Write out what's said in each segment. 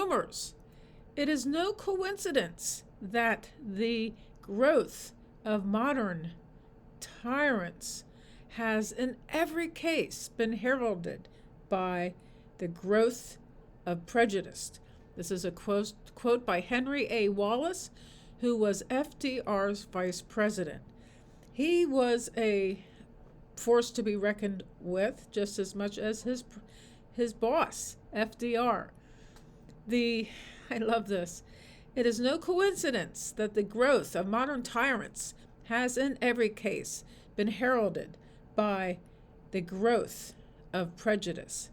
consumers. It is no coincidence that the growth of modern tyrants has in every case been heralded by the growth of prejudice. This is a quote by Henry A. Wallace, who was FDR's vice president. He was a force to be reckoned with just as much as his boss, FDR. I love this. It is no coincidence that the growth of modern tyrants has in every case been heralded by the growth of prejudice.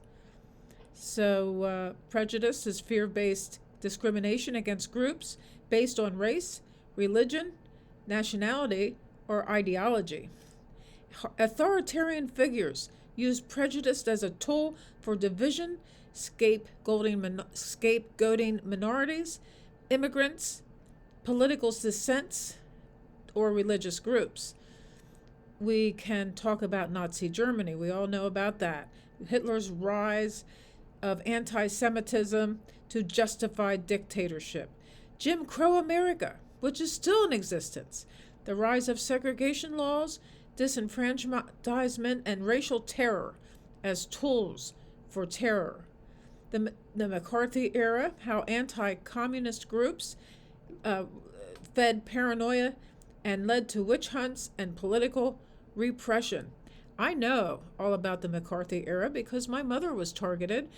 So prejudice is fear-based discrimination against groups based on race, religion, nationality, or ideology. Authoritarian figures use prejudice as a tool for division, scapegoating minorities, immigrants, political dissents, or religious groups. We can talk about Nazi Germany. We all know about that. Hitler's rise of anti-Semitism to justify dictatorship. Jim Crow America, which is still in existence. The rise of segregation laws, disenfranchisement, and racial terror as tools for terror. The McCarthy era, how anti-communist groups fed paranoia and led to witch hunts and political repression. I know all about the McCarthy era because my mother was targeted.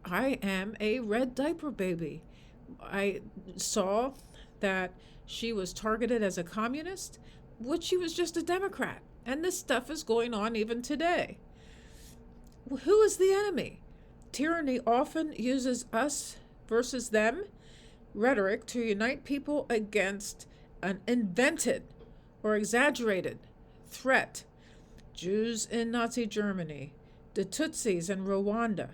I am a red diaper baby. I saw that she was targeted as a communist, which she was just a Democrat. And this stuff is going on even today. Who is the enemy? Tyranny often uses us versus them rhetoric to unite people against an invented or exaggerated threat. Jews in Nazi Germany, the Tutsis in Rwanda,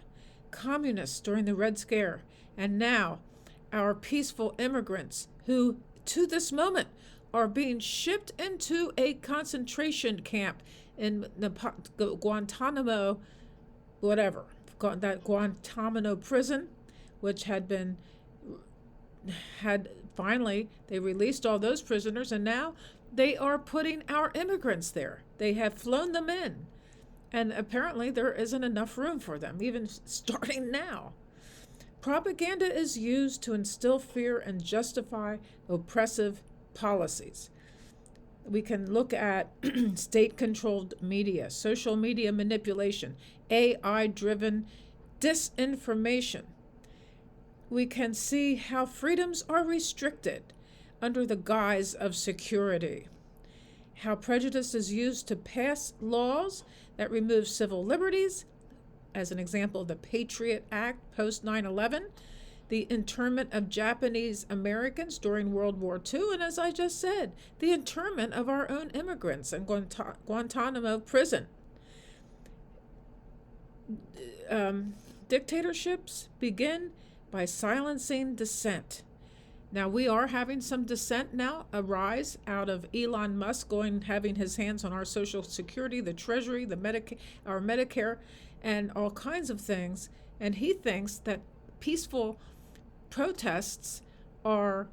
communists during the Red Scare, and now our peaceful immigrants who, to this moment, are being shipped into a concentration camp in the Guantanamo, that Guantanamo prison, which had finally, they released all those prisoners, and now they are putting our immigrants there. They have flown them in, and apparently there isn't enough room for them, even starting now. Propaganda is used to instill fear and justify oppressive policies. We can look at state-controlled media, social media manipulation, AI-driven disinformation. We can see how freedoms are restricted under the guise of security, how prejudice is used to pass laws that remove civil liberties, as an example, the Patriot Act post 9/11, the internment of Japanese Americans during World War II, and as I just said, the internment of our own immigrants in Guantanamo prison. Dictatorships begin by silencing dissent. Now, we are having some dissent now arise out of Elon Musk having his hands on our Social Security, the Treasury, our Medicare, and all kinds of things. And he thinks that peaceful protests are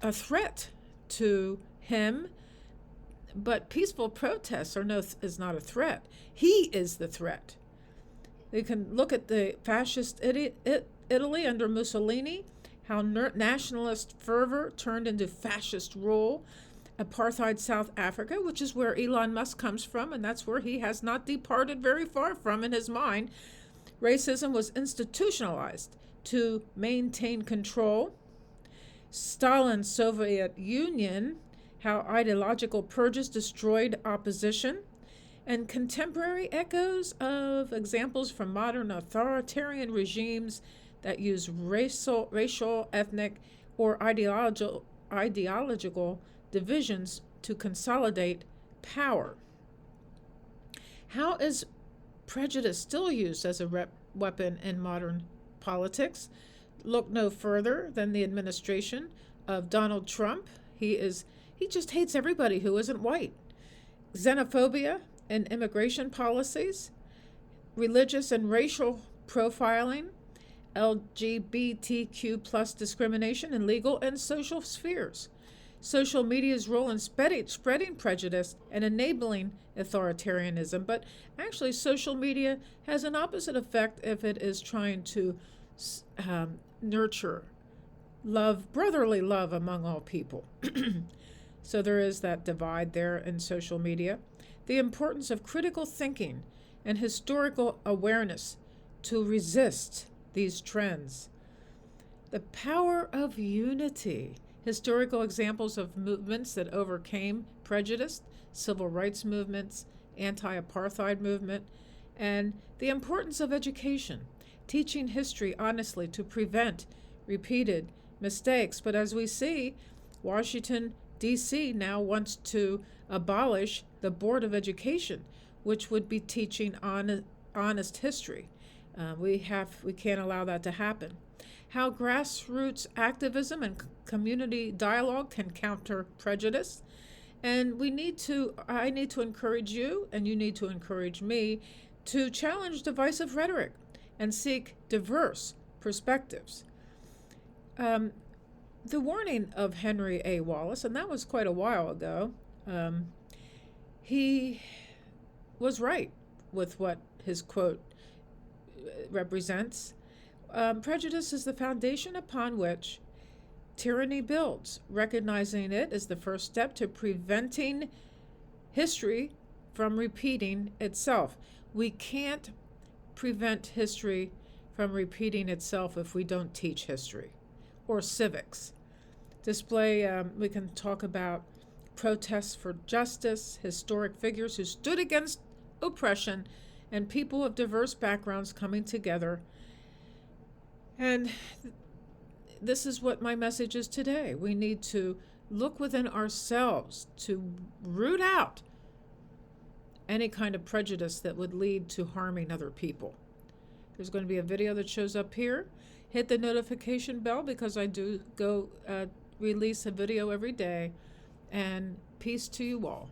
a threat to him, but peaceful protests is not a threat. He is the threat. You can look at the fascist Italy under Mussolini, how nationalist fervor turned into fascist rule. Apartheid South Africa, which is where Elon Musk comes from, and that's where he has not departed very far from in his mind. Racism was institutionalized to maintain control. Stalin's Soviet Union, how ideological purges destroyed opposition. And contemporary echoes of examples from modern authoritarian regimes that use racial, ethnic, or ideological divisions to consolidate power. How is prejudice still used as a weapon in modern politics? Look no further than the administration of Donald Trump. He just hates everybody who isn't white. Xenophobia and immigration policies, religious and racial profiling, LGBTQ plus discrimination in legal and social spheres. Social media's role in spreading prejudice and enabling authoritarianism, but actually, social media has an opposite effect if it is trying to nurture love, brotherly love among all people. So there is that divide there in social media. The importance of critical thinking and historical awareness to resist these trends. The power of unity. Historical examples of movements that overcame prejudice, civil rights movements, anti-apartheid movement, and the importance of education, teaching history honestly to prevent repeated mistakes. But as we see, Washington, D.C. now wants to abolish the Board of Education, which would be teaching honest history. We can't allow that to happen. How grassroots activism and community dialogue can counter prejudice. And I need to encourage you, and you need to encourage me, to challenge divisive rhetoric and seek diverse perspectives. The warning of Henry A. Wallace, and that was quite a while ago, he was right with what his quote represents. Prejudice is the foundation upon which tyranny builds. Recognizing it is the first step to preventing history from repeating itself. We can't prevent history from repeating itself if we don't teach history or civics. We can talk about protests for justice, historic figures who stood against oppression, and people of diverse backgrounds coming together. And this is what my message is today. We need to look within ourselves to root out any kind of prejudice that would lead to harming other people. There's going to be a video that shows up here. Hit the notification bell because I do release a video every day. And peace to you all.